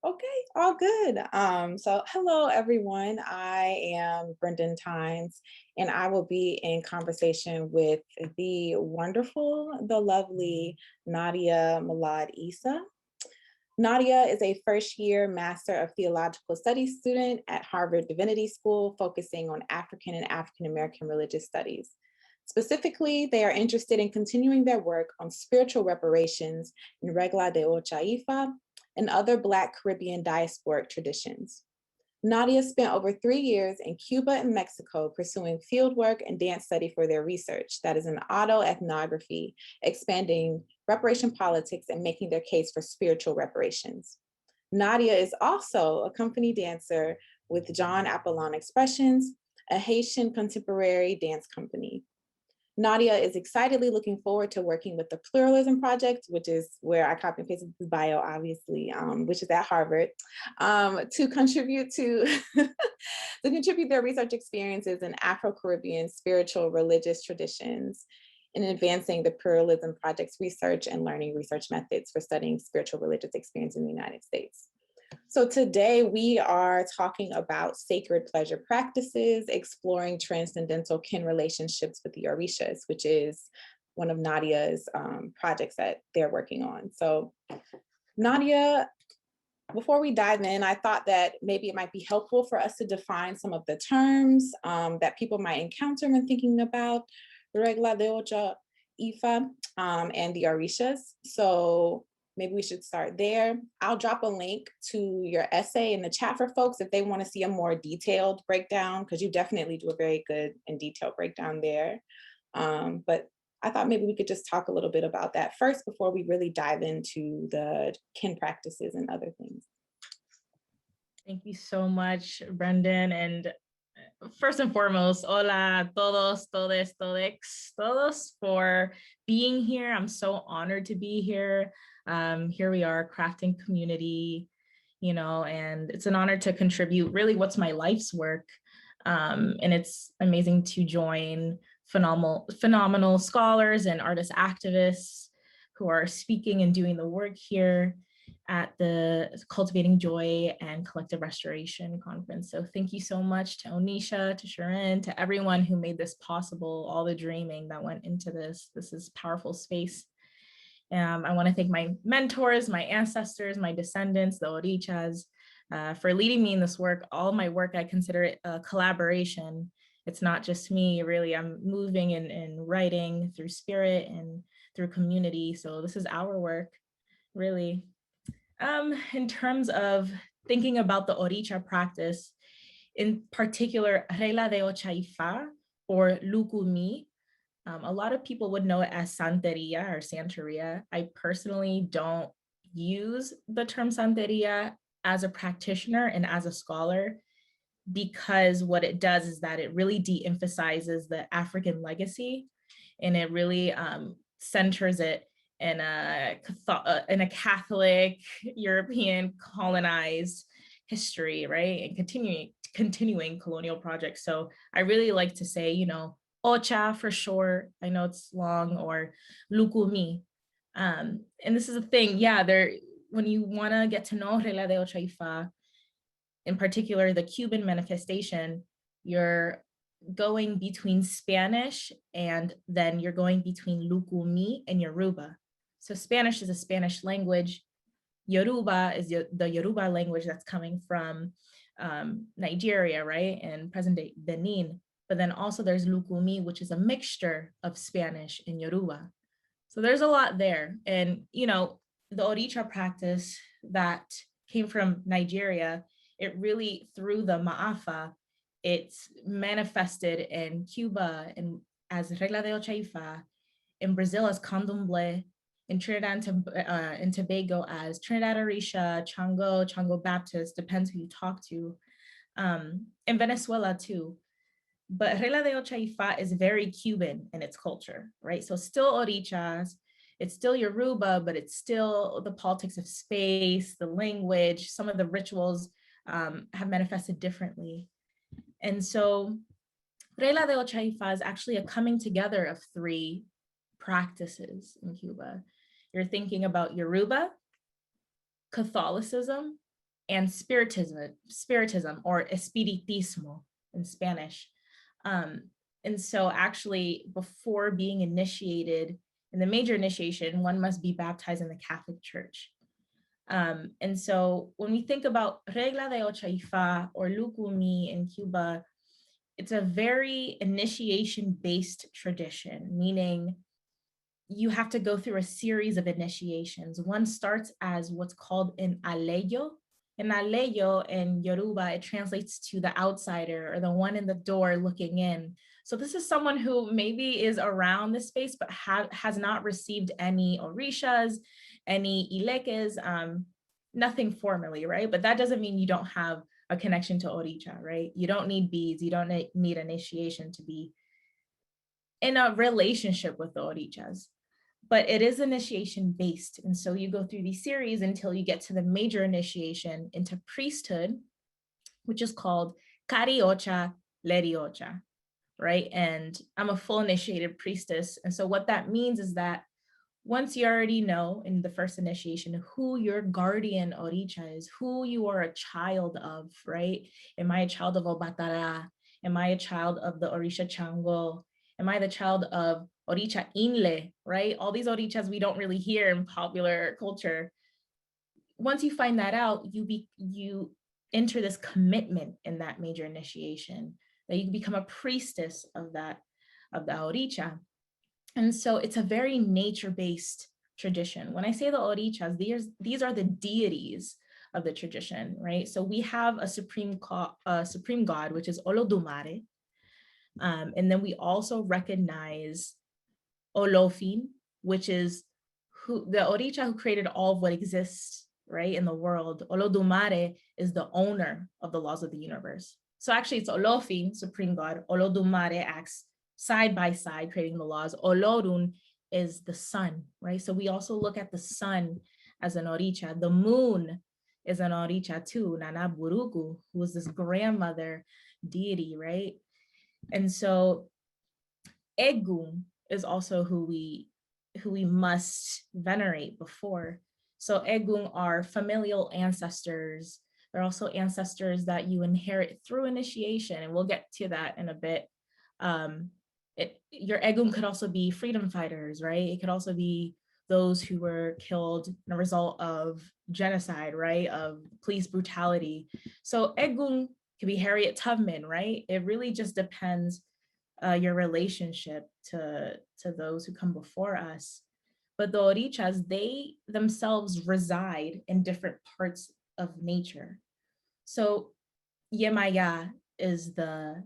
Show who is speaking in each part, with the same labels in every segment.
Speaker 1: Okay, all good. So hello everyone. I am Brendane Tynes, and I will be in conversation with the wonderful, the lovely Nadia Milad Issa. Nadia is a first year Master of Theological Studies student at Harvard Divinity School, focusing on African and African American religious studies. Specifically, they are interested in continuing their work on spiritual reparations in Regla de Ocha-Ifá and other Black Caribbean diasporic traditions. Nadia spent over 3 years in Cuba and Mexico pursuing fieldwork and dance study for their research, that is in autoethnography, expanding reparation politics and making their case for spiritual reparations. Nadia is also a company dancer with John Apollon Expressions, a Haitian contemporary dance company. Nadia is excitedly looking forward to working with the Pluralism Project, which is where I copy and pasted this bio, obviously, which is at Harvard, to contribute to contribute their research experiences in Afro-Caribbean spiritual religious traditions in advancing the Pluralism Project's research and learning research methods for studying spiritual religious experience in the United States. So today we are talking about sacred pleasure practices, exploring transcendental kin relationships with the Orishas, which is one of Nadia's projects that they're working on. So Nadia, before we dive in, I thought that maybe it might be helpful for us to define some of the terms that people might encounter when thinking about Regla de Ocha-Ifá and the Orishas. So maybe we should start there. I'll drop a link to your essay in the chat for folks if they want to see a more detailed breakdown, because you definitely do a very good and detailed breakdown there. But I thought maybe we could just talk a little bit about that first before we really dive into the kin practices and other things.
Speaker 2: Thank you so much, Brendane. And first and foremost, hola todos, todes, todex, todos for being here. I'm so honored to be here. Here we are crafting community, and it's an honor to contribute really what's my life's work. And it's amazing to join phenomenal scholars and artist activists who are speaking and doing the work here at the Cultivating Joy and Collective Restoration Conference. So thank you so much to Onisha, to Sharon, to everyone who made this possible, all the dreaming that went into this. This is powerful space. I want to thank my mentors, my ancestors, my descendants, the Orishas, for leading me in this work. All my work, I consider it a collaboration. It's not just me, really. I'm moving and writing through spirit and through community. So this is our work, really. In terms of thinking about the Orisha practice, in particular, Regla de Ocha-Ifá or Lukumí, a lot of people would know it as Santeria or Santeria. I personally don't use the term Santeria as a practitioner and as a scholar, because what it does is that it really de-emphasizes the African legacy, and it really centers it in a Catholic, European colonized history, right? And continuing colonial projects. So I really like to say, Ocha for short, I know it's long, or Lukumí. And this is a thing, when you want to get to know Regla de Ocha-Ifá, in particular the Cuban manifestation, you're going between Spanish and then you're going between Lukumí and Yoruba. So Spanish is a Spanish language. Yoruba is the Yoruba language that's coming from Nigeria, right? And present day Benin. But then also there's Lukumí, which is a mixture of Spanish and Yoruba. So there's a lot there. And, the Orisha practice that came from Nigeria, it really, through the Ma'afa, it's manifested in Cuba and as Regla de Ocha-Ifá, in Brazil as Candomblé, in Trinidad and Tobago as Trinidad Orisha, Chango Baptist, depends who you talk to, in Venezuela too. But Regla de Ocha-Ifá is very Cuban in its culture, right? So still Orishas, it's still Yoruba, but it's still the politics of space, the language, some of the rituals have manifested differently. And so Regla de Ocha-Ifá is actually a coming together of three practices in Cuba. You're thinking about Yoruba, Catholicism, and spiritism or espiritismo in Spanish. And so actually before being initiated in the major initiation, one must be baptized in the Catholic Church. And so when we think about Regla de Ocha-Ifá or Lukumí in Cuba, it's a very initiation-based tradition, meaning you have to go through a series of initiations. One starts as what's called an aleyo. An aleyo in Yoruba, it translates to the outsider or the one in the door looking in. So this is someone who maybe is around the space, but has not received any Orishas, any ilekes, nothing formally, right? But that doesn't mean you don't have a connection to Orisha, right? You don't need beads, you don't need initiation to be in a relationship with the Orishas. But it is initiation based. And so you go through these series until you get to the major initiation into priesthood, which is called Cariocha Leriocha, right? And I'm a full initiated priestess. And so what that means is that once you already know in the first initiation who your guardian Orisha is, who you are a child of, right? Am I a child of Obatara? Am I a child of the Orisha Chango? Am I the child of Orisha Inle, right? All these Orishas we don't really hear in popular culture. Once you find that out, you enter this commitment in that major initiation that you become a priestess of the Orisha. And so it's a very nature-based tradition. When I say the Orishas, these are the deities of the tradition, right? So we have a supreme god, which is Olodumare. And then we also recognize Olofin, which is the Orisha who created all of what exists, right, in the world. Olodumare is the owner of the laws of the universe. So actually it's Olofin, supreme god. Olodumare acts side by side, creating the laws. Olorun is the sun, right? So we also look at the sun as an Orisha. The moon is an Orisha too, Nana Buruku, who is this grandmother deity, right? And so Egun is also who we must venerate before. So Egun are familial ancestors. They're also ancestors that you inherit through initiation, and we'll get to that in a bit. Your Egun could also be freedom fighters, right? It could also be those who were killed in a result of genocide, right? Of police brutality. So Egun could be Harriet Tubman, right? It really just depends your relationship to those who come before us. But the Orishas, they themselves reside in different parts of nature. So Yemaya is the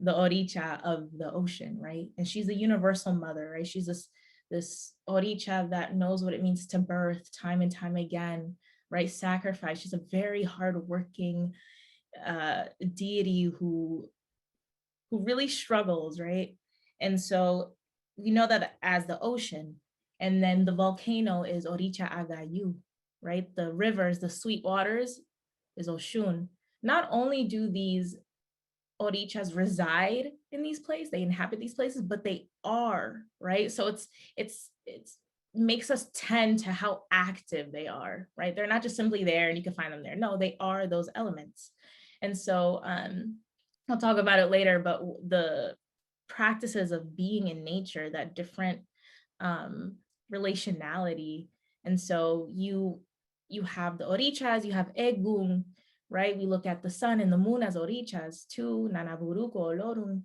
Speaker 2: Orisha of the ocean, right? And she's the universal mother, right? She's this Orisha that knows what it means to birth time and time again, right? Sacrifice. She's a very hardworking deity who really struggles, right? And so we know that as the ocean, and then the volcano is Orisha Agayu, right? The rivers, the sweet waters is Oshun. Not only do these Orishas reside in these places, they inhabit these places, but they are, right? So it's makes us tend to how active they are, right? They're not just simply there and you can find them there. No, they are those elements. And so I'll talk about it later, but the practices of being in nature, that different relationality. And so you have the Orishas, you have Egun, right? We look at the sun and the moon as Orishas too, Nanaburuko, Olorun.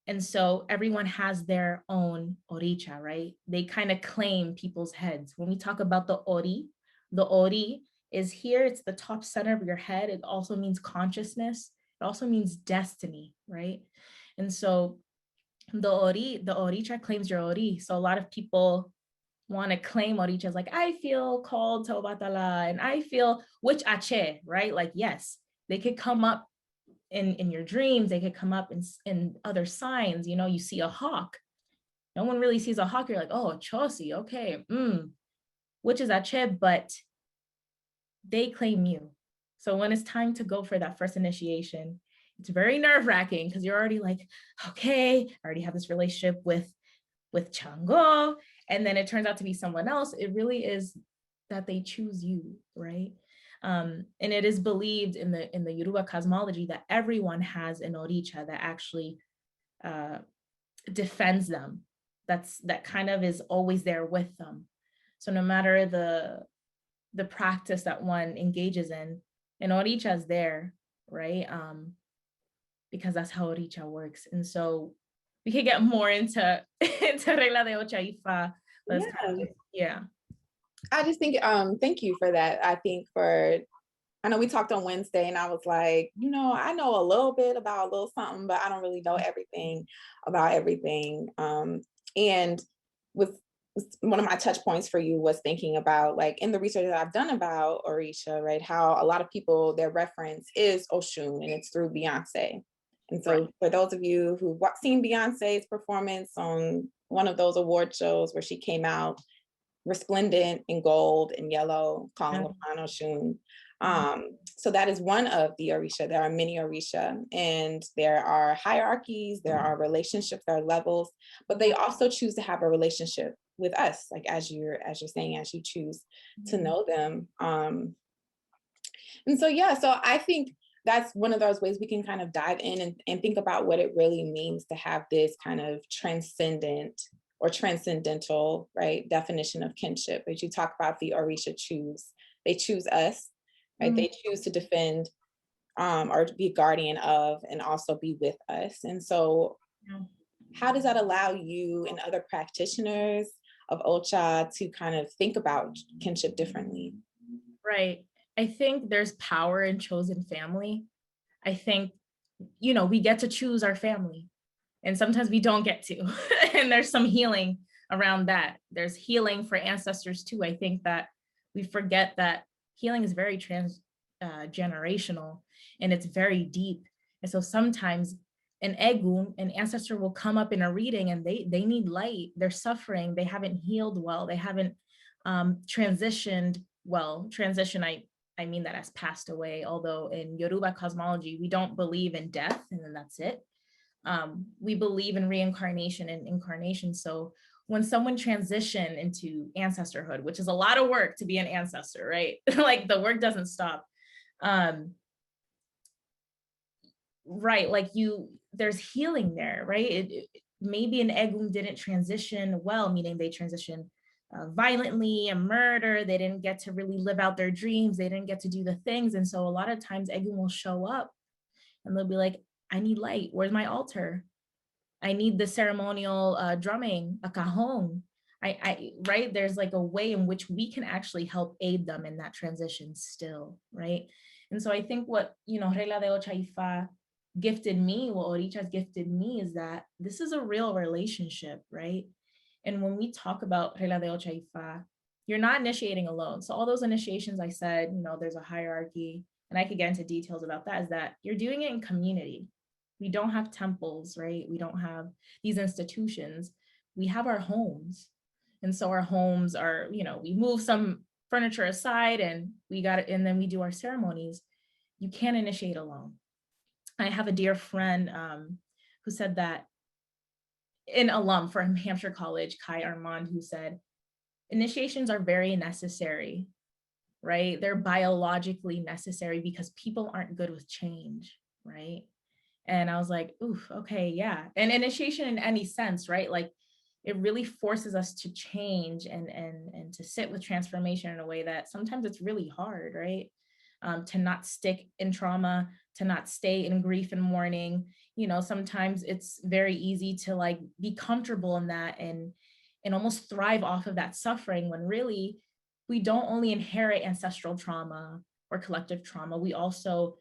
Speaker 2: And so everyone has their own Orisha, right? They kind of claim people's heads. When we talk about the Ori is here, it's the top center of your head. It also means consciousness. It also means destiny, right? And so the Orisha claims your Ori. So a lot of people want to claim Orishas, like, I feel called to Obatala, and I feel, which Ache, right? Like, yes, they could come up in your dreams, they could come up in other signs. You know, you see a hawk. No one really sees a hawk. You're like, oh, Chosi, okay, which is Ache, but they claim you. So when it's time to go for that first initiation, it's very nerve-wracking because you're already like, okay, I already have this relationship with Chango, and then it turns out to be someone else. It really is that they choose you, right? And it is believed in the Yoruba cosmology that everyone has an Orisha that actually defends them. That kind of is always there with them. So no matter the practice that one engages in, an Orisha is there, right? Because that's how Orisha works. And so we could get more into Regla de Ocha-Ifá.
Speaker 1: Yeah.
Speaker 2: Yeah.
Speaker 1: I just think, thank you for that. I know we talked on Wednesday and I was like, I know a little bit about a little something, but I don't really know everything about everything. And with one of my touch points for you was thinking about, like, in the research that I've done about Orisha, right, how a lot of people, their reference is Oshun and it's through Beyonce. And so
Speaker 2: Right.
Speaker 1: for those of you who've seen Beyonce's performance on one of those award shows where she came out resplendent in gold and yellow, calling upon Oshun. So that is one of the Orisha. There are many Orisha, and there are hierarchies, there are relationships, there are levels, but they also choose to have a relationship with us, like as you're saying, as you choose to know them. And so, yeah, so I think that's one of those ways we can kind of dive in and think about what it really means to have this kind of transcendent or transcendental, right, definition of kinship. As you talk about, the Orisha they choose us, right? They choose to defend or to be a guardian of and also be with us. And so how does that allow you and other practitioners of Ocha to kind of think about kinship differently?
Speaker 2: Right. I think there's power in chosen family. I think, we get to choose our family, and sometimes we don't get to. And there's some healing around that. There's healing for ancestors too. I think that we forget that healing is very generational, and it's very deep. And so sometimes an an ancestor will come up in a reading and they need light. They're suffering. They haven't healed well. They haven't transitioned well. Transition, I mean that as passed away, although in Yoruba cosmology, we don't believe in death and then that's it. We believe in reincarnation and incarnation. So when someone transition into ancestorhood, which is a lot of work to be an ancestor, right? Like the work doesn't stop. Right, like there's healing there, right? Maybe an Egum didn't transition well, meaning they transitioned violently, a murder, they didn't get to really live out their dreams, they didn't get to do the things. And so a lot of times Egum will show up and they'll be like, I need light, where's my altar? I need the ceremonial drumming, a cajon. Right, there's like a way in which we can actually help aid them in that transition still, right? And so I think what, Regla de Ocha-Ifá gifted me, what Orishas gifted me, is that this is a real relationship, right? And when we talk about Regla de Ocha-Ifá, you're not initiating alone. So all those initiations I said, there's a hierarchy, and I could get into details about that, is that you're doing it in community. We don't have temples, right? We don't have these institutions. We have our homes. And so our homes are, we move some furniture aside and and then we do our ceremonies. You can't initiate alone. I have a dear friend who said that, an alum from Hampshire College, Kai Armand, who said, initiations are very necessary, right? They're biologically necessary because people aren't good with change, right? And I was like, oof, okay, yeah. And initiation in any sense, right? Like it really forces us to change and to sit with transformation in a way that sometimes it's really hard, right? To not stick in trauma, to not stay in grief and mourning. Sometimes it's very easy to like be comfortable in that and almost thrive off of that suffering, when really we don't only inherit ancestral trauma or collective trauma, we also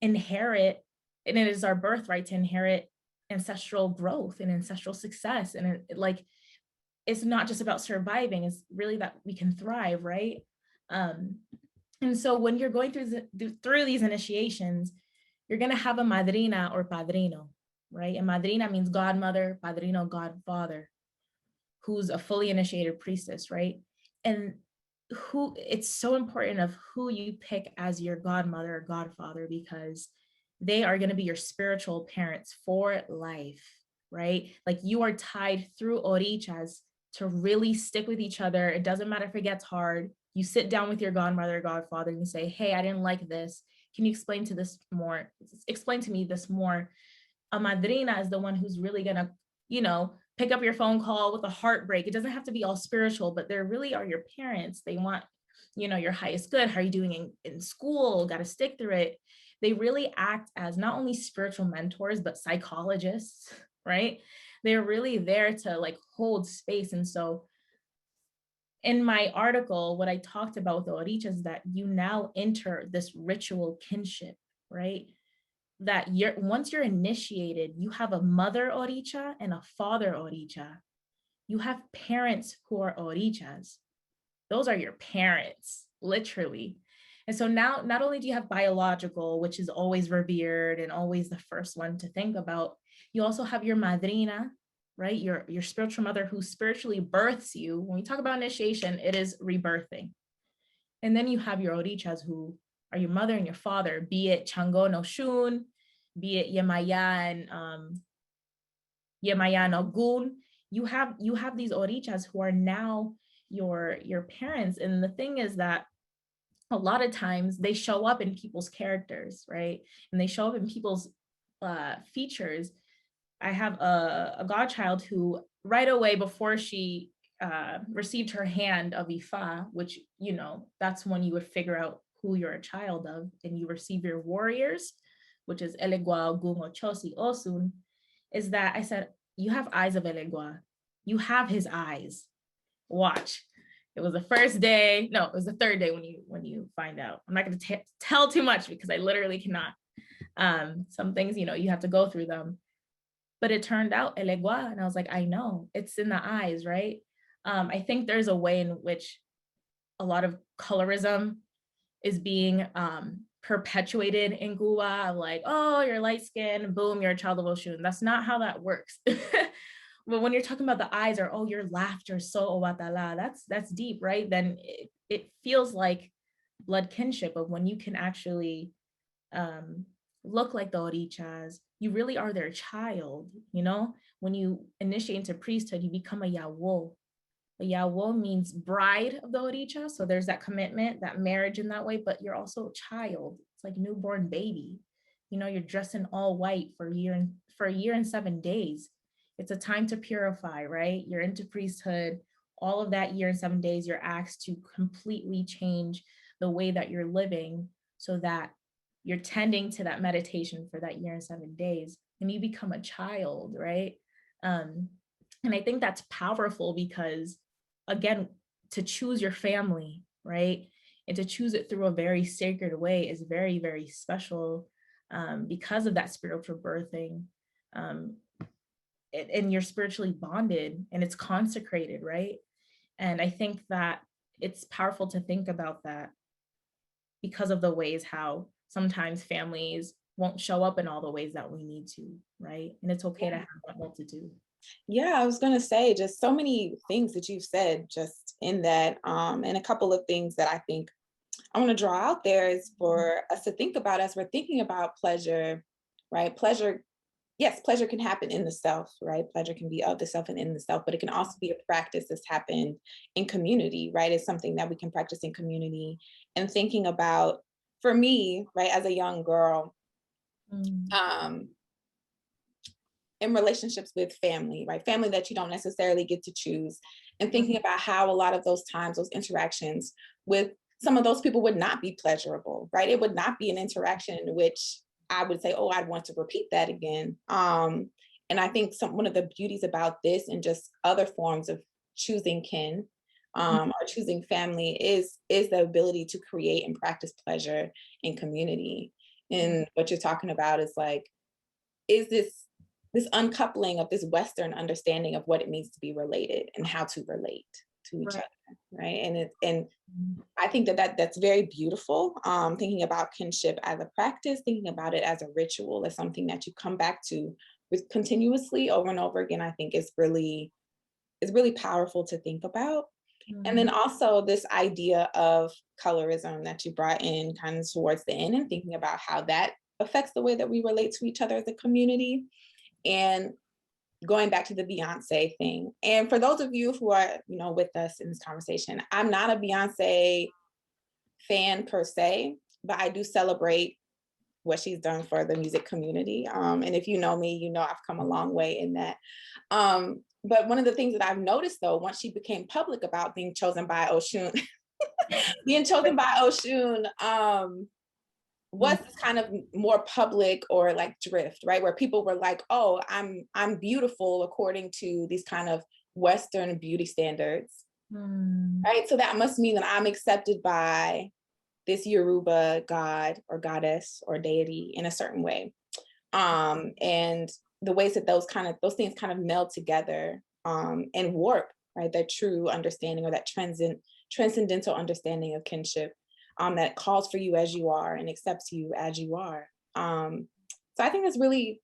Speaker 2: inherit, and it is our birthright to inherit ancestral growth and ancestral success. And it's not just about surviving, it's really that we can thrive, right? And so when you're going through these initiations, you're going to have a madrina or padrino, right? And madrina means godmother, padrino, godfather, who's a fully initiated priestess, right? And it's so important of who you pick as your godmother or godfather, because they are going to be your spiritual parents for life, right? Like you are tied through Orishas to really stick with each other. It doesn't matter if it gets hard. You sit down with your godmother or godfather and you say, hey, I didn't like this. Can you explain to me this more? A madrina is the one who's really gonna, pick up your phone call with a heartbreak. It doesn't have to be all spiritual, but they really are your parents. They want, your highest good. How are you doing in school? Got to stick through it. They really act as not only spiritual mentors, but psychologists, right? They're really there to like hold space. And so in my article, what I talked about with the Orishas is that you now enter this ritual kinship, right? That once you're initiated, you have a mother Orisha and a father Orisha. You have parents who are Orishas. Those are your parents, literally. And so now, not only do you have biological, which is always revered and always the first one to think about, you also have your madrina, right? Your spiritual mother who spiritually births you. When we talk about initiation, it is rebirthing. And then you have your Orishas who are your mother and your father, be it Chango no Shun, be it Yemaya and Yemaya no Gun. You have these Orishas who are now your parents. And the thing is that a lot of times they show up in people's characters, right? And they show up in people's features. I have a godchild who right away before she received her hand of Ifa, which, that's when you would figure out who you're a child of, and you receive your warriors, which is Elegua, Gungo, Chosi, Osun, is that I said, you have eyes of Elegua. You have his eyes. Watch. It was the first day. No, it was the third day when you find out. I'm not going to tell too much because I literally cannot. Some things, you have to go through them. But it turned out Elegua, and I was like, I know, it's in the eyes, right? I think there's a way in which a lot of colorism is being perpetuated in Cuba, like, oh, you're light skinned, boom, you're a child of Oshun. That's not how that works. But when you're talking about the eyes, or oh, your laughter so owatala, that's deep, right? Then it feels like blood kinship of when you can actually look like the Orishas, you really are their child, When you initiate into priesthood, you become a Yawo. A Yawo means bride of the Orisha. So there's that commitment, that marriage in that way, but you're also a child. It's like newborn baby. You're dressed in all white for a year and 7 days. It's a time to purify, right? You're into priesthood. All of that year and 7 days, you're asked to completely change the way that you're living so that you're tending to that meditation for that year and 7 days, and you become a child, right? And I think that's powerful because, again, to choose your family, right? And to choose it through a very sacred way is very, very special because of that spiritual birthing. And you're spiritually bonded and it's consecrated, right? And I think that it's powerful to think about that because of the ways how sometimes families won't show up in all the ways that we need to, right? And it's okay to have that multitude.
Speaker 1: Yeah, I was going to say just so many things that you've said just in that, and a couple of things that I think I want to draw out there is for us to think about as we're thinking about pleasure, right? Pleasure, yes, pleasure can happen in the self, right? Pleasure can be of the self and in the self, but it can also be a practice that's happened in community, right? It's something that we can practice in community. And thinking about, for me, right, as a young girl, in relationships with family, right? Family that you don't necessarily get to choose, and thinking about how a lot of those times, those interactions with some of those people would not be pleasurable, right? It would not be an interaction in which I would say, oh, I'd want to repeat that again. And I think one of the beauties about this and just other forms of choosing kin or choosing family is the ability to create and practice pleasure in community. And what you're talking about is like, is this uncoupling of this Western understanding of what it means to be related and how to relate to each other, right? And I think that's very beautiful. Thinking about kinship as a practice, thinking about it as a ritual, as something that you come back to with continuously over and over again, I think is really powerful to think about. And then also this idea of colorism that you brought in kind of towards the end, and thinking about how that affects the way that we relate to each other as a community. And going back to the Beyonce thing. And for those of you who are, with us in this conversation, I'm not a Beyonce fan per se, but I do celebrate what she's done for the music community. And if you know me, I've come a long way in that. But one of the things that I've noticed though, once she became public about being chosen by Oshun, was this kind of more public or like drift, right? Where people were like, oh, I'm beautiful according to these kind of Western beauty standards, right? So that must mean that I'm accepted by this Yoruba god or goddess or deity in a certain way. And the ways that those things kind of meld together and warp, right? That true understanding or that transcendental understanding of kinship that calls for you as you are and accepts you as you are. So I think it's really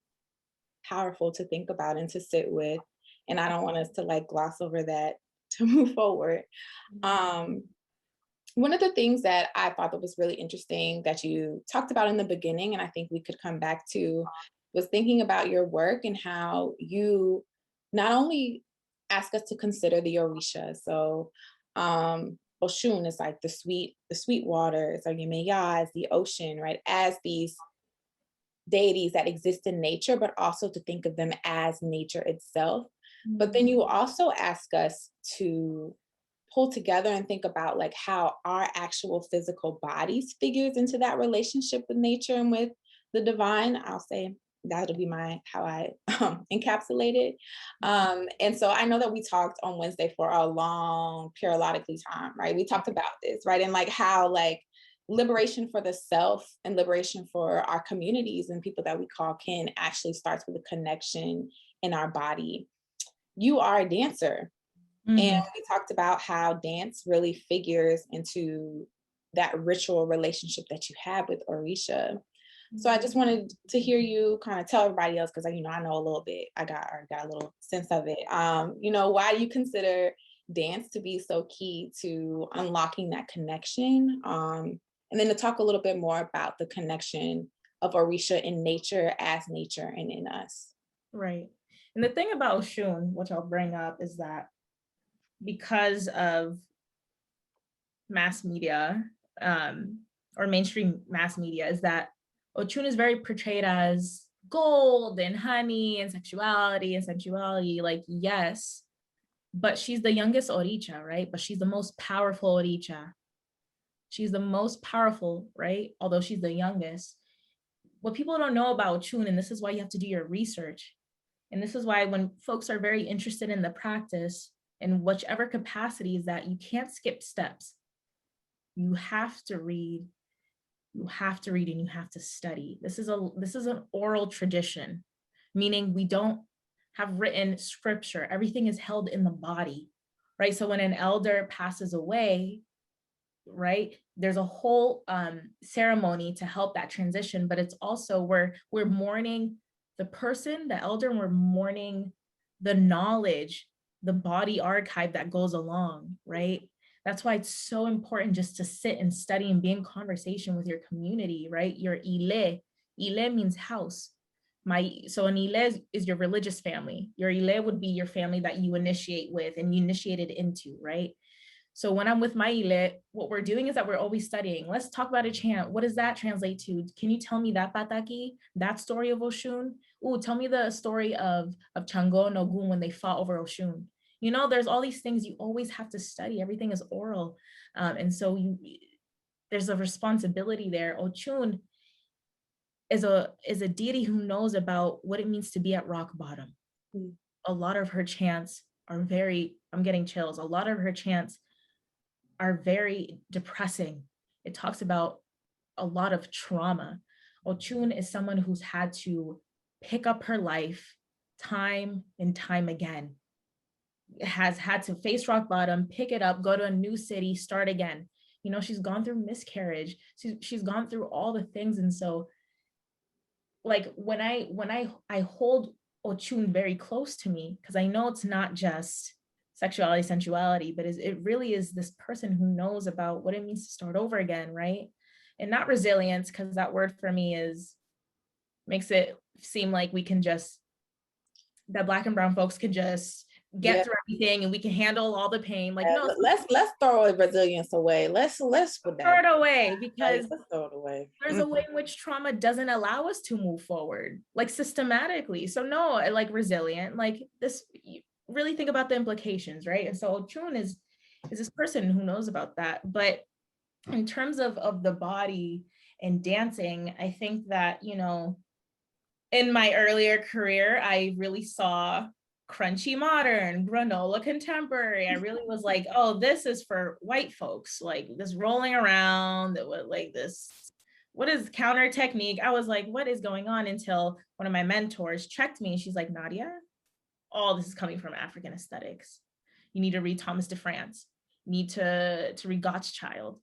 Speaker 1: powerful to think about and to sit with. And I don't want us to like gloss over that to move forward. One of the things that I thought that was really interesting that you talked about in the beginning, and I think we could come back to, was thinking about your work and how you not only ask us to consider the Orisha. So Oshun is like the sweet water, it's like Yemeya is the ocean, right? As these deities that exist in nature, but also to think of them as nature itself. But then you also ask us to pull together and think about like how our actual physical bodies figures into that relationship with nature and with the divine. I'll say that'll be how I encapsulate it. And so I know that we talked on Wednesday for a long periodically time, right? We talked about this, right? And like how like liberation for the self and liberation for our communities and people that we call kin actually starts with a connection in our body. You are a dancer. And we talked about how dance really figures into that ritual relationship that you have with Orisha. So I just wanted to hear you kind of tell everybody else, because I know a little bit. I got a little sense of it. Why do you consider dance to be so key to unlocking that connection? And then to talk a little bit more about the connection of Orisha in nature, as nature, and in us.
Speaker 2: Right. And the thing about Oshun, which I'll bring up, is that because of mass media or mainstream mass media, is that Ochun is very portrayed as gold and honey and sexuality and sensuality. Like, yes, but she's the youngest Orisha, right? But she's the most powerful Orisha. She's the most powerful, right? Although she's the youngest. What people don't know about Ochun, and this is why you have to do your research, and this is why when folks are very interested in the practice, in whichever capacity, is that you can't skip steps. You have to read, and you have to study. This is an oral tradition, meaning we don't have written scripture. Everything is held in the body, right? So when an elder passes away, right, there's a whole ceremony to help that transition, but it's also we're mourning the person, the elder, and we're mourning the knowledge, the body archive that goes along, right? That's why it's so important just to sit and study and be in conversation with your community, right? Your ile. Ile means house. So an ile is your religious family. Your ile would be your family that you initiate with and you initiated into, right? So when I'm with my ile, what we're doing is that we're always studying. Let's talk about a chant. What does that translate to? Can you tell me that pataki, that story of Oshun? Ooh, tell me the story of Chango and Ogun when they fought over Oshun. There's all these things you always have to study. Everything is oral. And so there's a responsibility there. Ochun is a deity who knows about what it means to be at rock bottom. A lot of her chants are I'm getting chills. A lot of her chants are very depressing. It talks about a lot of trauma. Ochun is someone who's had to pick up her life time and time again. Has had to face rock bottom, pick it up, go to a new city, start again. She's gone through miscarriage. She's gone through all the things. And so like when I hold Ochun very close to me, because I know it's not just sexuality, sensuality, but it really is this person who knows about what it means to start over again, right? And not resilience, because that word for me makes it seem like we can just that Black and brown folks could just get through everything and we can handle all the pain. Like, no,
Speaker 1: let's throw resilience away. Let's put that
Speaker 2: throw it away, because
Speaker 1: let's throw it away.
Speaker 2: there's a way in which trauma doesn't allow us to move forward, like systematically. So no, like resilient, like this, you really think about the implications, right? And so Ochun is this person who knows about that. But in terms of the body and dancing, I think that, you know, in my earlier career, I really saw crunchy modern, granola contemporary. I really was like, oh, this is for white folks, like this rolling around, that was like this, what is counter technique? I was like, what is going on? Until one of my mentors checked me and she's like, Nadia, all this is coming from African aesthetics. You need to read Thomas de France. You need to read Gottschalk.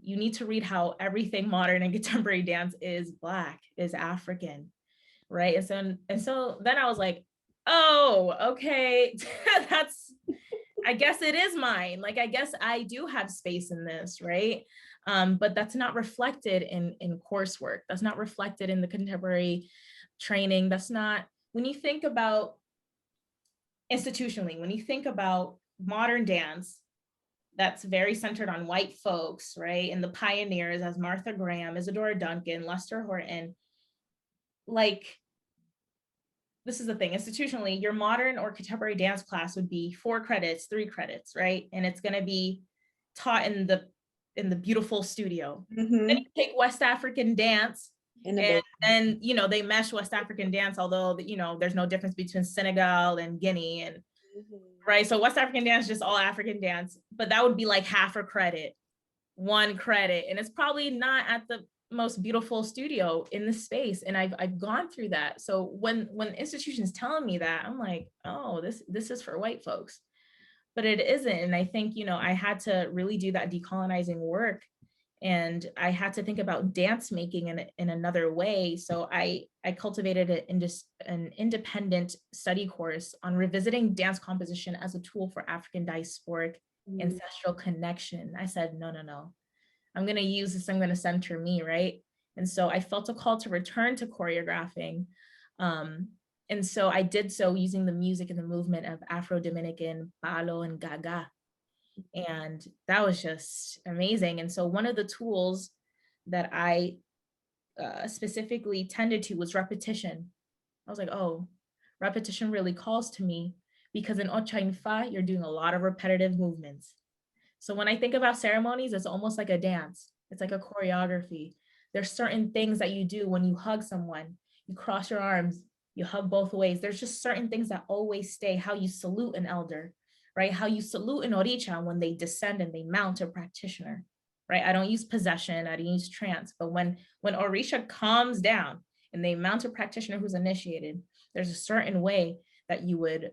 Speaker 2: You need to read how everything modern and contemporary dance is Black, is African, right? And so then I was like, oh, okay, that's, I guess it is mine. Like, I guess I do have space in this, right? But that's not reflected in coursework. That's not reflected in the contemporary training. That's not, when you think about institutionally, when you think about modern dance, that's very centered on white folks, right? And the pioneers as Martha Graham, Isadora Duncan, Lester Horton, like, this is the thing, institutionally, your modern or contemporary dance class would be 4 credits, 3 credits, right? And it's going to be taught in the beautiful studio. Then you take West African dance, and you know, they mesh West African dance, although, you know, there's no difference between Senegal and Guinea, and right, so West African dance is just all African dance, but that would be like half a credit, 1 credit, and it's probably not at the most beautiful studio in the space. And I've gone through that. So when institutions telling me that, I'm like, oh, this is for white folks, but it isn't. And I think, you know, I had to really do that decolonizing work, and I had to think about dance making in another way. So I cultivated an independent study course on revisiting dance composition as a tool for African diasporic ancestral connection. I said, no, I'm going to use this, I'm going to center me, right? And so I felt a call to return to choreographing. And so I did so using the music and the movement of Afro-Dominican, Palo and Gaga. And that was just amazing. And so one of the tools that I specifically tended to was repetition. I was like, oh, repetition really calls to me, because in Ocha-Ifá, you're doing a lot of repetitive movements. So when I think about ceremonies, it's almost like a dance. It's like a choreography. There's certain things that you do when you hug someone. You cross your arms, you hug both ways. There's just certain things that always stay. How you salute an elder, right? How you salute an Orisha when they descend and they mount a practitioner, right? I don't use possession, I don't use trance, but when Orisha comes down and they mount a practitioner who's initiated, there's a certain way that you would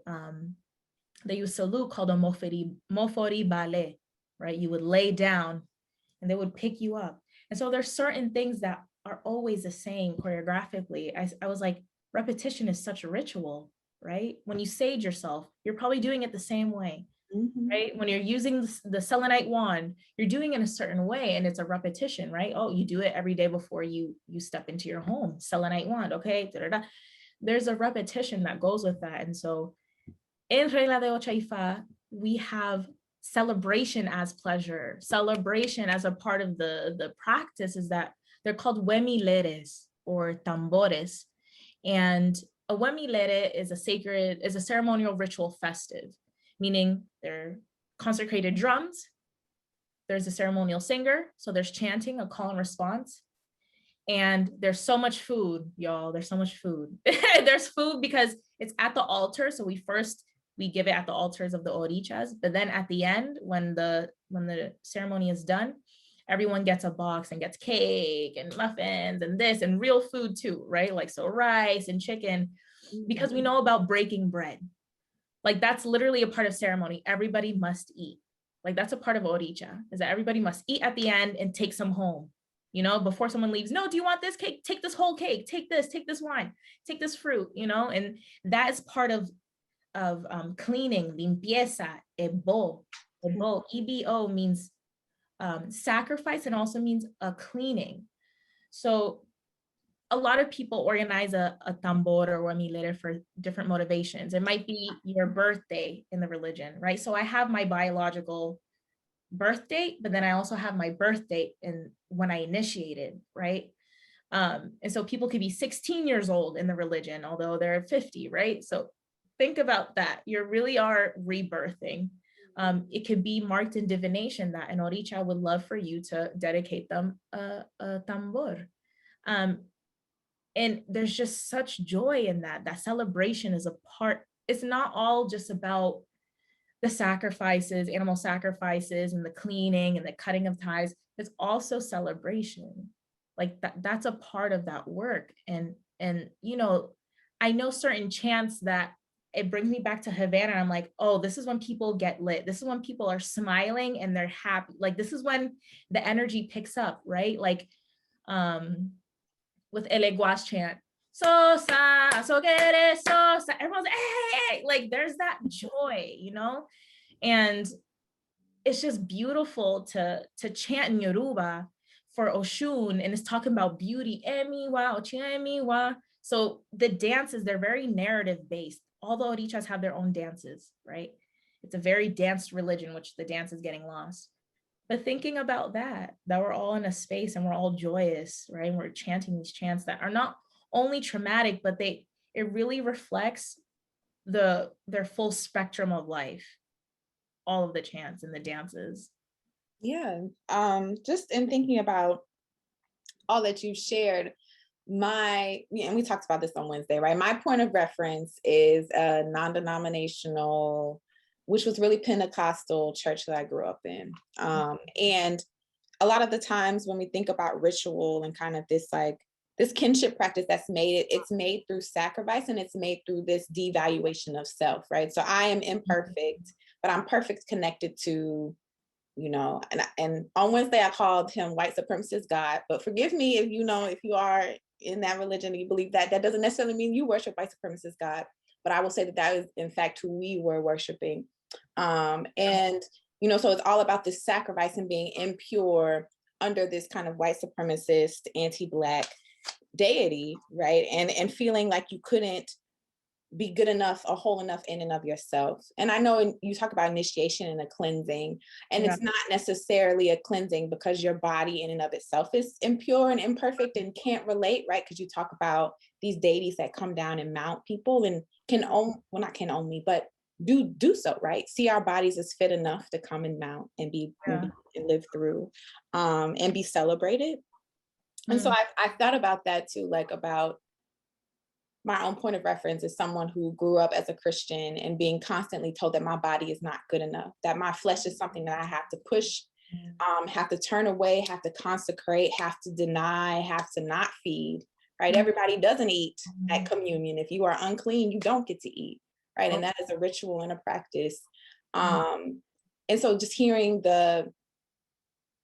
Speaker 2: salute, called a mofori ballet, right? You would lay down and they would pick you up. And so there's certain things that are always the same choreographically. I was like, repetition is such a ritual, right? When you sage yourself, you're probably doing it the same way, right? When you're using the selenite wand, you're doing it a certain way, and it's a repetition, right? Oh, you do it every day before you step into your home, selenite wand, okay? Da-da-da. There's a repetition that goes with that. And so in Regla de Ocha-Ifá, we have celebration as pleasure, celebration as a part of the practice. Is that they're called wemileres or tambores. And a wemilere is a ceremonial ritual festive, meaning they're consecrated drums. There's a ceremonial singer. So there's chanting, a call and response. And there's so much food, y'all. There's so much food. There's food because it's at the altar. So we give it at the altars of the Orishas, but then at the end, when the ceremony is done, everyone gets a box and gets cake and muffins and this and real food too, right? Like, so rice and chicken, because we know about breaking bread. Like, that's literally a part of ceremony. Everybody must eat. Like, that's a part of Orisha, is that everybody must eat at the end and take some home. You know, before someone leaves, no, do you want this cake? Take this whole cake, take this wine, take this fruit, you know, and that is part of cleaning, limpieza, ebo. Ebo, E-B-O means sacrifice, and also means a cleaning. So a lot of people organize a tambor or a milere for different motivations. It might be your birthday in the religion, right? So I have my biological birth date, but then I also have my birth date in when I initiated, right? And so people could be 16 years old in the religion, although they're 50, right? So think about that. You really are rebirthing. It could be marked in divination that an Orisha would love for you to dedicate them a tambor. And there's just such joy in that. That celebration is a part. It's not all just about the sacrifices, animal sacrifices, and the cleaning and the cutting of ties. It's also celebration. Like that's a part of that work. And you know, I know certain chants that it brings me back to Havana. I'm like, oh, this is when people get lit. This is when people are smiling and they're happy. Like this is when the energy picks up, right? Like with Eleguas chant, Sosa, so get it, Sosa. Everyone's like, hey, like there's that joy, you know? And it's just beautiful to chant in Yoruba for Oshun, and it's talking about beauty. So the dances, they're very narrative based. All the Orishas have their own dances, right? It's a very danced religion, which the dance is getting lost. But thinking about that we're all in a space and we're all joyous, right? And we're chanting these chants that are not only traumatic, but it really reflects their full spectrum of life, all of the chants and the dances.
Speaker 1: Yeah. Just in thinking about all that you've shared, and we talked about this on Wednesday, right? My point of reference is a non-denominational, which was really Pentecostal church that I grew up in. And a lot of the times when we think about ritual and kind of this kinship practice it's made through sacrifice, and it's made through this devaluation of self, right? So I am imperfect, but I'm perfect connected to, and on Wednesday I called him white supremacist God, but forgive me if you are in that religion and you believe that doesn't necessarily mean you worship white supremacist God, but I will say that is in fact who we were worshiping. And so it's all about this sacrifice and being impure under this kind of white supremacist, anti-Black deity, right? And feeling like you couldn't be good enough or whole enough in and of yourself. And I know you talk about initiation and a cleansing, and it's not necessarily a cleansing because your body in and of itself is impure and imperfect and can't relate, right? Because you talk about these deities that come down and mount people and do so, right? See our bodies as fit enough to come and mount and and live through, and be celebrated. And so I thought about that too, like about my own point of reference is someone who grew up as a Christian and being constantly told that my body is not good enough, that my flesh is something that I have to push, have to turn away, have to consecrate, have to deny, have to not feed, right? Everybody doesn't eat at communion. If you are unclean, you don't get to eat, right? And that is a ritual and a practice. And so just hearing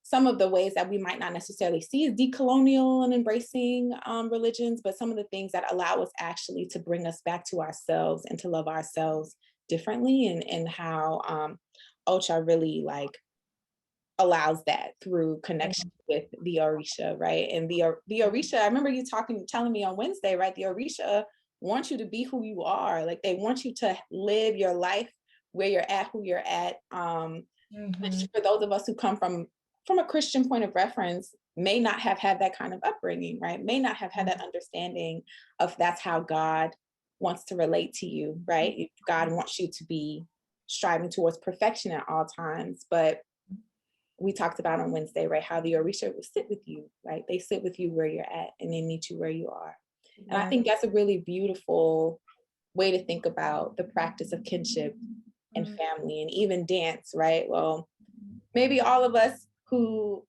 Speaker 1: some of the ways that we might not necessarily see as decolonial and embracing religions, but some of the things that allow us actually to bring us back to ourselves and to love ourselves differently, and how Ocha really allows that through connection with the Orisha, right? And the Orisha, I remember you telling me on Wednesday, right? The Orisha want you to be who you are. Like they want you to live your life where you're at, who you're at. Which for those of us who come from a Christian point of reference, may not have had that kind of upbringing, right? May not have had that understanding of that's how God wants to relate to you, right? God wants you to be striving towards perfection at all times. But we talked about on Wednesday, right, how the Orisha will sit with you, right? They sit with you where you're at and they meet you where you are. And I think that's a really beautiful way to think about the practice of kinship and family, and even dance, right? Well, maybe all of us who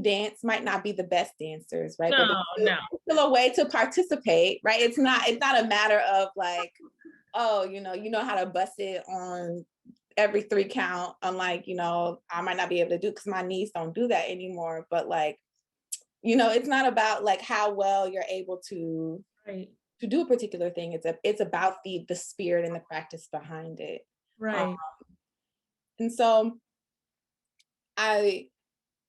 Speaker 1: dance might not be the best dancers, right? But it's still a way to participate, right? It's not a matter of like, oh, you know how to bust it on every 3 count, unlike, I might not be able to do because my knees don't do that anymore. But like, it's not about like how well you're able to do a particular thing. It's about the spirit and the practice behind it.
Speaker 2: Right.
Speaker 1: And so I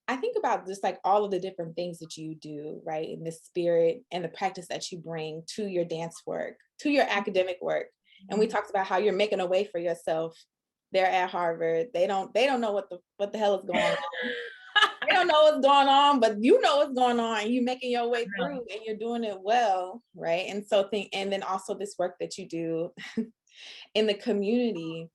Speaker 1: I think about just like all of the different things that you do, right? In the spirit and the practice that you bring to your dance work, to your academic work. And we talked about how you're making a way for yourself there at Harvard. They don't know what the hell is going on. They don't know what's going on, but you know what's going on. And you're making your way through and you're doing it well, right? And so and then also this work that you do in the community.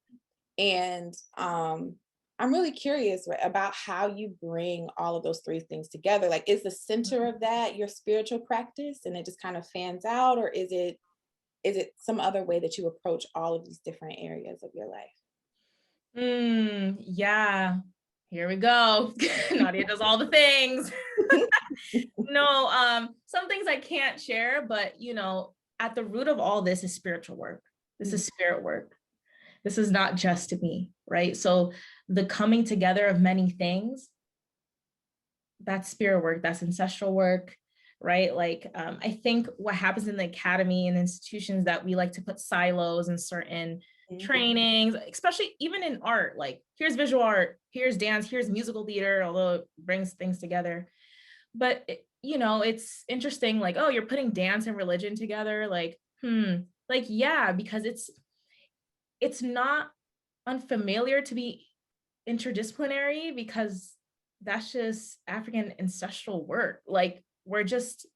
Speaker 1: And I'm really curious, right, about how you bring all of those three things together. Like, is the center of that your spiritual practice and it just kind of fans out, or is it some other way that you approach all of these different areas of your life?
Speaker 2: Yeah, here we go. Nadia does all the things. No, some things I can't share, but at the root of all this is spiritual work. This is spirit work. This is not just me, right? So the coming together of many things, that's spirit work, that's ancestral work, right? Like, I think what happens in the academy and institutions that we like to put silos in certain trainings, especially even in art, like here's visual art, here's dance, here's musical theater, although it brings things together. But it's interesting, like, oh, you're putting dance and religion together, like, yeah, because it's not unfamiliar to be interdisciplinary, because that's just African ancestral work. Like, we're just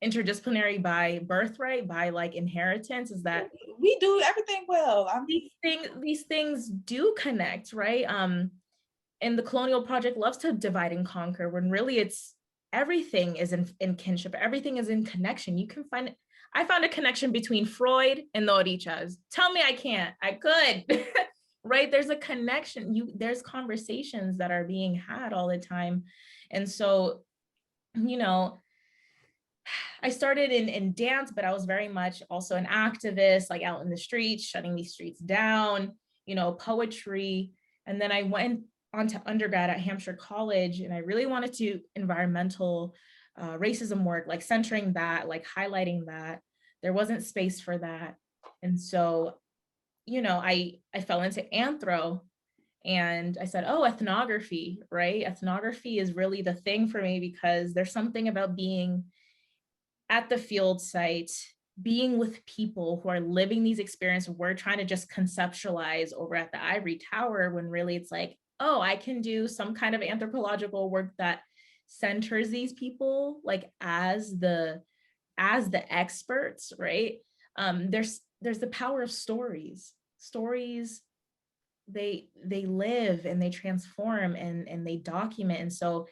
Speaker 2: interdisciplinary by birthright, by like inheritance, is that
Speaker 1: We do everything well.
Speaker 2: these things do connect, right? And the colonial project loves to divide and conquer, when really it's everything is in kinship, everything is in connection. You can find it. I found a connection between Freud and the Orishas. Tell me I can't. I could. Right? There's a connection. There's conversations that are being had all the time. And so, I started in dance, but I was very much also an activist, like out in the streets, shutting these streets down, poetry. And then I went on to undergrad at Hampshire College, and I really wanted to environmental racism work, like centering that, like highlighting that. There wasn't space for that. And so, I fell into anthro, and I said, oh, ethnography, right? Ethnography is really the thing for me, because there's something about being at the field site, being with people who are living these experiences. We're trying to just conceptualize over at the ivory tower, when really it's like, oh, I can do some kind of anthropological work that centers these people, like as the experts, right? There's the power of stories. They live and they transform and they document. And so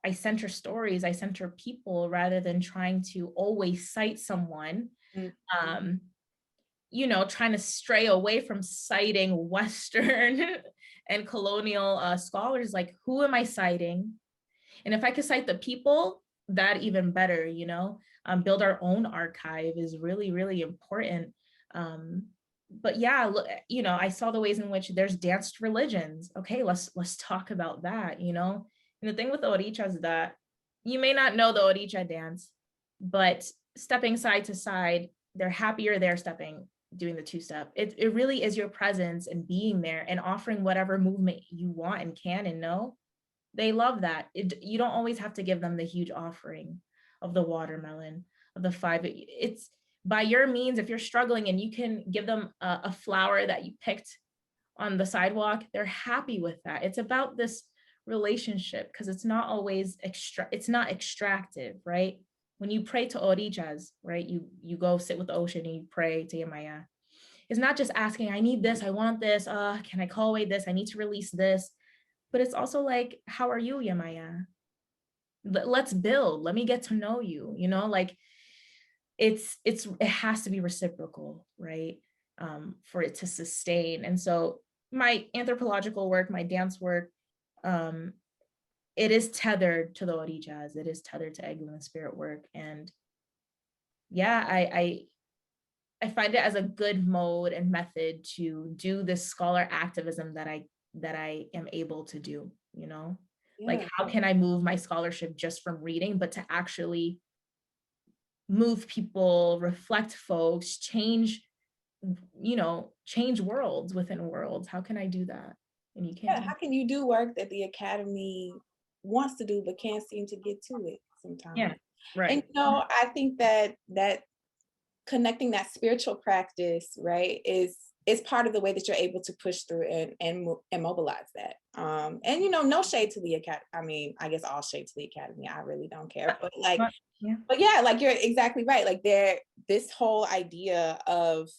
Speaker 2: I center stories, I center people, rather than trying to always cite someone. Trying to stray away from citing Western and colonial scholars. Like, who am I citing? And if I could cite the people, that even better. Build our own archive is really, really important. But yeah, I saw the ways in which there's danced religions. Okay, let's talk about that. And the thing with the Orishas is that you may not know the Orisha dance, but stepping side to side, they're happier there stepping, doing the two-step. It really is your presence and being there and offering whatever movement you want and can and know. They love that. You don't always have to give them the huge offering of the watermelon, of the 5. It's by your means. If you're struggling and you can give them a flower that you picked on the sidewalk, they're happy with that. It's about this relationship, because it's not always it's not extractive, right? When you pray to Orishas, right, you go sit with the ocean and you pray to Yemaya. It's not just asking, I need this, I want this, can I call away this, I need to release this. But it's also like, how are you, Yemaya? Let's build, let me get to know you, like it has to be reciprocal, right? For it to sustain. And so my anthropological work, my dance work, it is tethered to the Orishas, it is tethered to Eglu and spirit work. And yeah, I find it as a good mode and method to do this scholar activism that I am able to do, like, how can I move my scholarship just from reading, but to actually move people, reflect folks, change worlds within worlds? How can I do that? And you
Speaker 1: Yeah,
Speaker 2: can.
Speaker 1: how can you do work that the academy wants to do, but can't seem to get to it
Speaker 2: Yeah.
Speaker 1: sometimes. And
Speaker 2: Right.
Speaker 1: I think that connecting that spiritual practice, right, is part of the way that you're able to push through and mobilize that. And no shade to the academy. I mean, I guess all shade to the academy. I really don't care.
Speaker 2: Yeah.
Speaker 1: But yeah, like you're exactly right. Like this whole idea of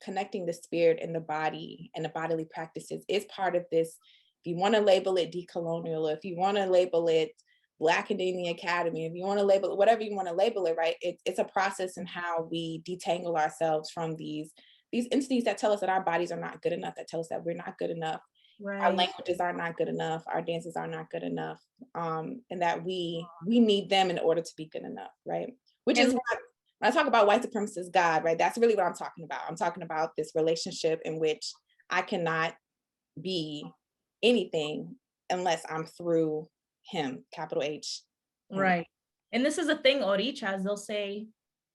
Speaker 1: connecting the spirit and the body and the bodily practices is part of this. If you want to label it decolonial, if you want to label it Black Indian Academy, if you want to label it whatever you want to label it, right? It's a process in how we detangle ourselves from these entities that tell us that our bodies are not good enough, that tell us that we're not good enough, our
Speaker 2: Right.
Speaker 1: languages are not good enough, our dances are not good enough, and that we need them in order to be good enough, right? Which is
Speaker 2: And
Speaker 1: why when I talk about white supremacist God, right, that's really what I'm talking about. I'm talking about this relationship in which I cannot be anything unless I'm through him, capital H, him.
Speaker 2: right. And this is a thing, Orishas, they'll say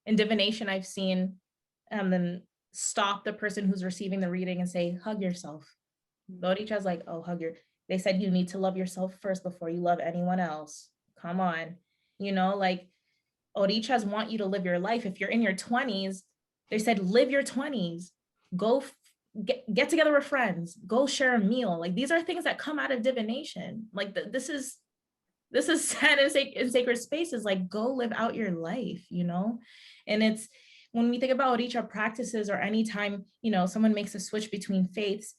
Speaker 2: in divination, I've seen them stop the person who's receiving the reading and say, hug yourself. The Orishas like, oh, hug your, they said you need to love yourself first before you love anyone else. Come on. Like Orishas want you to live your life. If you're in your 20s, they said, live your 20s. Go get together with friends. Go share a meal. Like these are things that come out of divination. Like this is said in sacred spaces. Like go live out your life, And it's when we think about Orisha practices or anytime, someone makes a switch between faiths,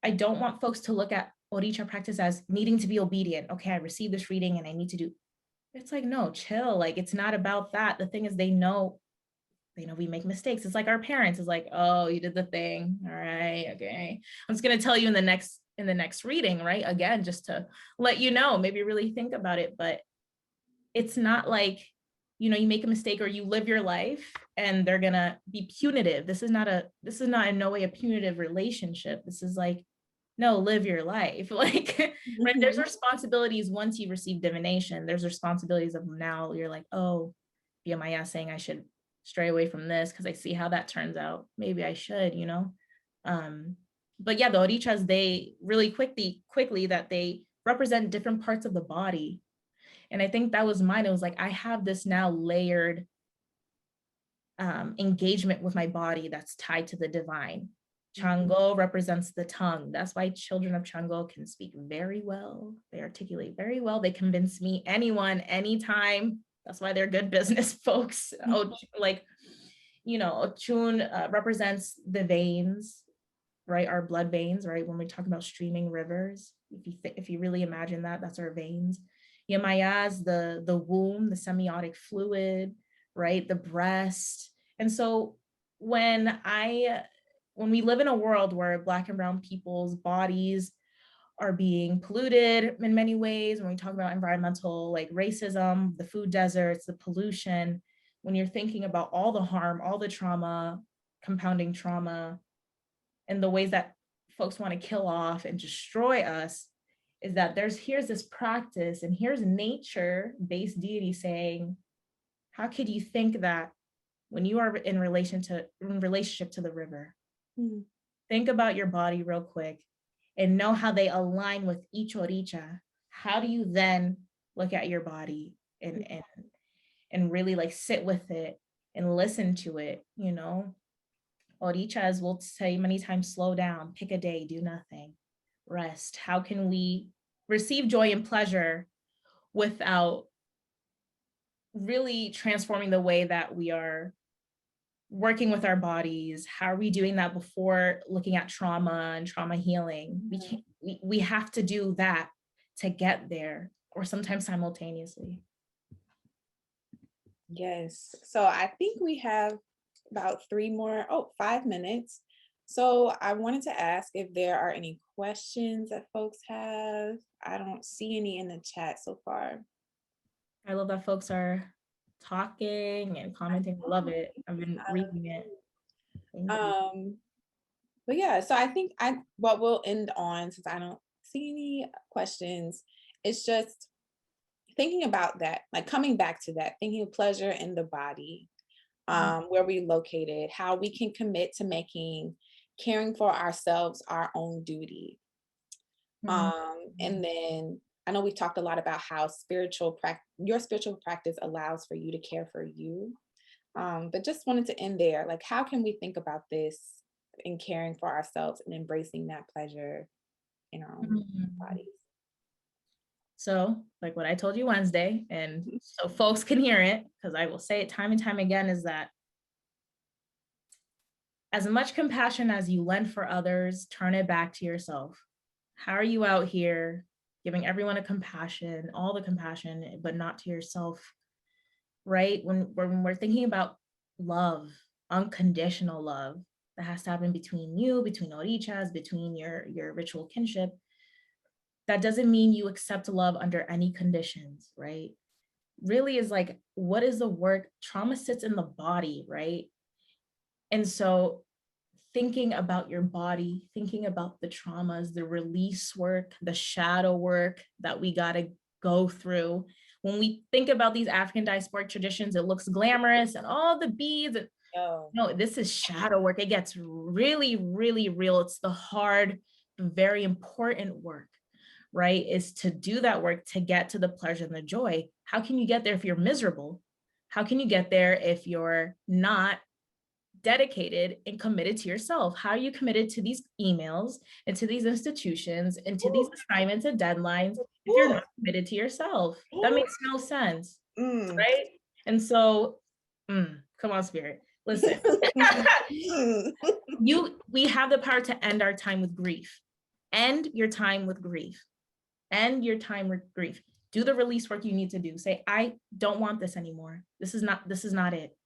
Speaker 2: I don't want folks to look at Orisha practice as needing to be obedient. Okay, I received this reading and I need to do. It's like, no, chill. Like, it's not about that. The thing is, they know we make mistakes. It's like our parents is like, oh, you did the thing. All right, okay. I'm just gonna tell you in the next reading, right? Again, just to let you know, maybe really think about it. But it's not like, you make a mistake or you live your life and they're gonna be punitive. This is not in no way a punitive relationship. This is like, no, live your life. Like, right, there's responsibilities once you receive divination. There's responsibilities of now you're like, oh, Maya saying I should stray away from this because I see how that turns out. Maybe I should, but yeah, the Orishas, they really quickly that they represent different parts of the body. And I think that was mine. It was like, I have this now layered engagement with my body that's tied to the divine. Chango represents the tongue. That's why children of Chango can speak very well. They articulate very well. They convince me, anyone, anytime. That's why they're good business folks. Ochun represents the veins, right? Our blood veins, right? When we talk about streaming rivers, if you really imagine that, that's our veins. Yamayas, the womb, the semiotic fluid, right? The breast. And so when we live in a world where Black and brown people's bodies are being polluted in many ways, when we talk about environmental, like racism, the food deserts, the pollution, when you're thinking about all the harm, all the trauma, compounding trauma, and the ways that folks want to kill off and destroy us, is that here's this practice and here's nature-based deity saying, how could you think that when you are in relationship to the river? Think about your body real quick and know how they align with each Orisha. How do you then look at your body and really like sit with it and listen to it, Orishas will say many times, slow down, pick a day, do nothing, rest. How can we receive joy and pleasure without really transforming the way that we are working with our bodies? How are we doing that before looking at trauma and trauma healing? We have to do that to get there, or sometimes simultaneously.
Speaker 1: Yes. So I think we have about 5 minutes. So I wanted to ask if there are any questions that folks have. I don't see any in the chat so far.
Speaker 2: I love that folks are talking and commenting. I love it. I've been reading it.
Speaker 1: But yeah, so I think what we'll end on, since I don't see any questions, it's just thinking about that, like coming back to that, thinking of pleasure in the body, where we located, how we can commit to making caring for ourselves our own duty. And then I know we've talked a lot about how your spiritual practice allows for you to care for you. But just wanted to end there. Like, how can we think about this in caring for ourselves and embracing that pleasure in our own
Speaker 2: Mhm.
Speaker 1: bodies?
Speaker 2: So, like what I told you Wednesday, and so folks can hear it, because I will say it time and time again, is that as much compassion as you lend for others, turn it back to yourself. How are you out here giving everyone a compassion, all the compassion, but not to yourself, right? When we're thinking about love, unconditional love, that has to happen between you, between Orishas, between your ritual kinship, that doesn't mean you accept love under any conditions, right? Really is like, what is the work? Trauma sits in the body, right? And so thinking about your body, thinking about the traumas, the release work, the shadow work that we got to go through. When we think about these African diasporic traditions, it looks glamorous and all the beads.
Speaker 1: Oh,
Speaker 2: No, this is shadow work. It gets really, really real. It's the hard, very important work, right? Is to do that work to get to the pleasure and the joy. How can you get there if you're miserable? How can you get there if you're not dedicated and committed to yourself? How are you committed to these emails and to these institutions and to these assignments and deadlines if you're not committed to yourself? That makes no sense,
Speaker 1: mm.
Speaker 2: right? And so, come on, spirit, listen. We have the power to end our time with grief. End your time with grief. End your time with grief. Do the release work you need to do. Say, I don't want this anymore. This is not it.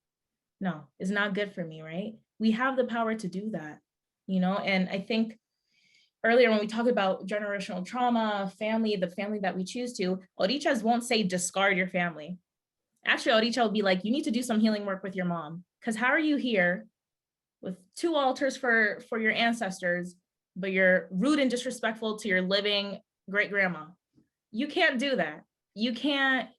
Speaker 2: No, it's not good for me, right? We have the power to do that, and I think earlier when we talked about generational trauma, family, the family that we choose to, Orichas won't say discard your family. Actually, Oricha will be like, you need to do some healing work with your mom. Because how are you here with 2 altars for your ancestors, but you're rude and disrespectful to your living great grandma? You can't do that. You can't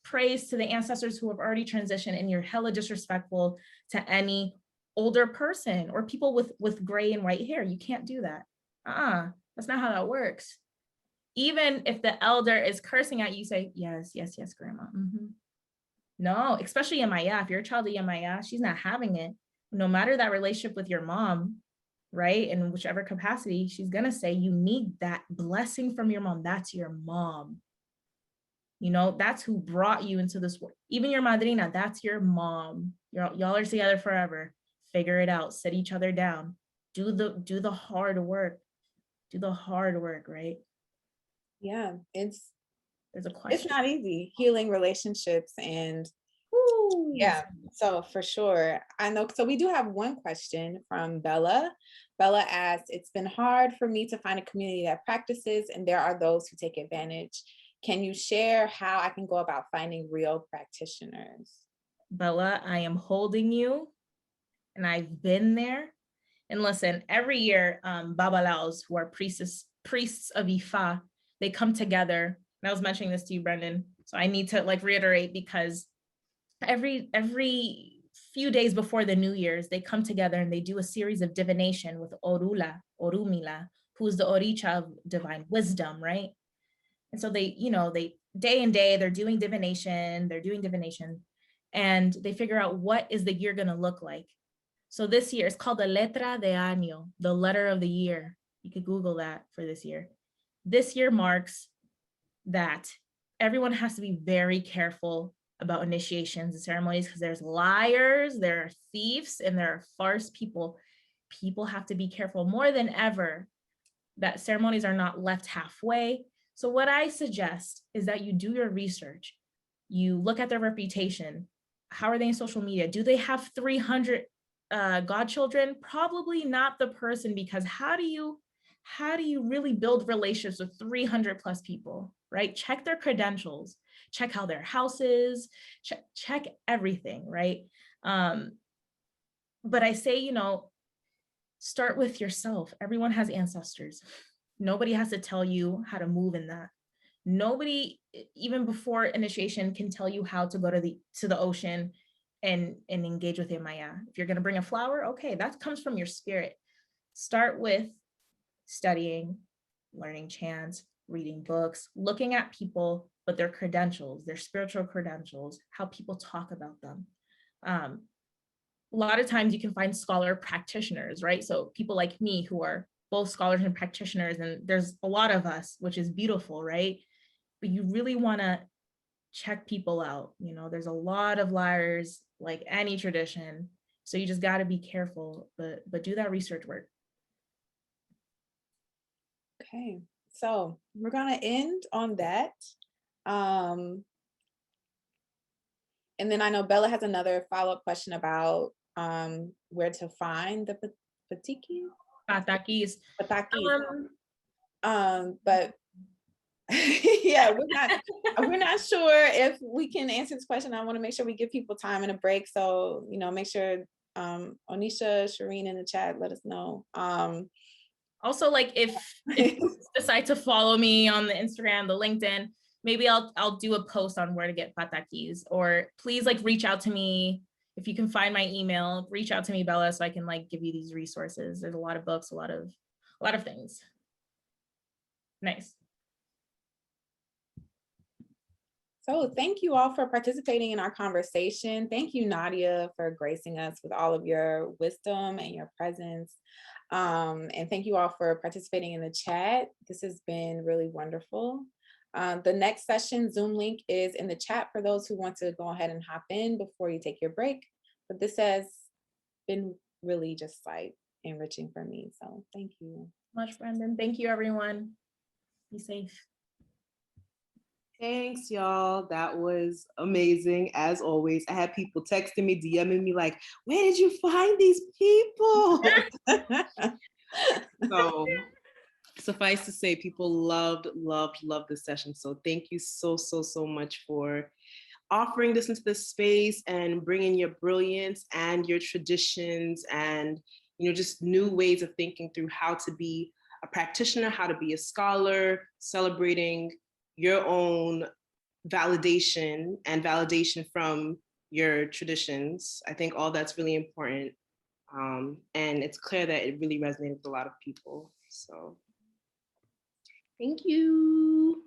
Speaker 2: praise to the ancestors who have already transitioned, and you're hella disrespectful to any older person or people with gray and white hair. You can't do that. That's not how that works. Even if the elder is cursing at you, say, yes, yes, yes, grandma. No, especially Yamaya. If you're a child of Yamaya, she's not having it. No matter that relationship with your mom, right? In whichever capacity, she's gonna say, you need that blessing from your mom. That's your mom. That's who brought you into this world. Even your madrina, that's your mom. Y'all are together forever. Figure it out. Sit each other down. Do the hard work. Do the hard work, right?
Speaker 1: Yeah,
Speaker 2: There's a
Speaker 1: it's
Speaker 2: question.
Speaker 1: not easy healing relationships and
Speaker 2: Ooh, yes.
Speaker 1: yeah, so for sure. I know. So we do have one question from Bella. Bella asks, it's been hard for me to find a community that practices, and there are those who take advantage. Can you share how I can go about finding real practitioners?
Speaker 2: Bella, I am holding you, and I've been there. And listen, every year, Babalaos, who are priests of Ifa, they come together. And I was mentioning this to you, Brendan. So I need to reiterate, because every few days before the New Year's, they come together and they do a series of divination with Orumila, who's the Orisha of divine wisdom, right? And so they day and day, they're doing divination, and they figure out what is the year going to look like. So this year, it's called the letra de año, the letter of the year. You could Google that for this year. This year marks that everyone has to be very careful about initiations and ceremonies, because there's liars, there are thieves, and there are farce people. People have to be careful more than ever that ceremonies are not left halfway. So what I suggest is that you do your research. You look at their reputation. How are they in social media? Do they have 300 godchildren? Probably not the person, because how do you really build relationships with 300 plus people, right? Check their credentials, check how their house is, check everything, right? But I say, start with yourself. Everyone has ancestors. Nobody has to tell you how to move in that. Nobody, even before initiation, can tell you how to go to the ocean and engage with Maya. If you're going to bring a flower, okay, that comes from your spirit. Start with studying, learning chants, reading books, looking at people, but their credentials, their spiritual credentials, how people talk about them. A lot of times you can find scholar practitioners, right? So people like me who are both scholars and practitioners, and there's a lot of us, which is beautiful, right? But you really want to check people out. You know, there's a lot of liars, like any tradition. So you just got to be careful, but do that research work.
Speaker 1: Okay, so we're gonna end on that. And then I know Bella has another follow-up question about where to find the patikis.
Speaker 2: Patakis.
Speaker 1: But yeah, we're not sure if we can answer this question. I want to make sure we give people time and a break. So, you know, make sure Onisha, Shireen in the chat, let us know.
Speaker 2: Also, like if you decide to follow me on the Instagram, the LinkedIn, maybe I'll do a post on where to get patakis, or please like reach out to me. If you can find my email, reach out to me, Bella, so I can like give you these resources. There's a lot of books, a lot of things. Nice.
Speaker 1: So thank you all for participating in our conversation. Thank you, Nadia, for gracing us with all of your wisdom and your presence. And thank you all for participating in the chat. This has been really wonderful. The next session Zoom link is in the chat for those who want to go ahead and hop in before you take your break. But this has been really just like enriching for me. So thank you.
Speaker 2: Much, Brendane. Thank you, everyone. Be safe.
Speaker 3: Thanks, y'all. That was amazing. As always, I had people texting me, DMing me like, where did you find these people? So suffice to say, people loved this session. So thank you so much for offering this into the space and bringing your brilliance and your traditions and, you know, just new ways of thinking through how to be a practitioner, how to be a scholar, celebrating your own validation and validation from your traditions. I think all that's really important. And it's clear that it really resonated with a lot of people. So thank you.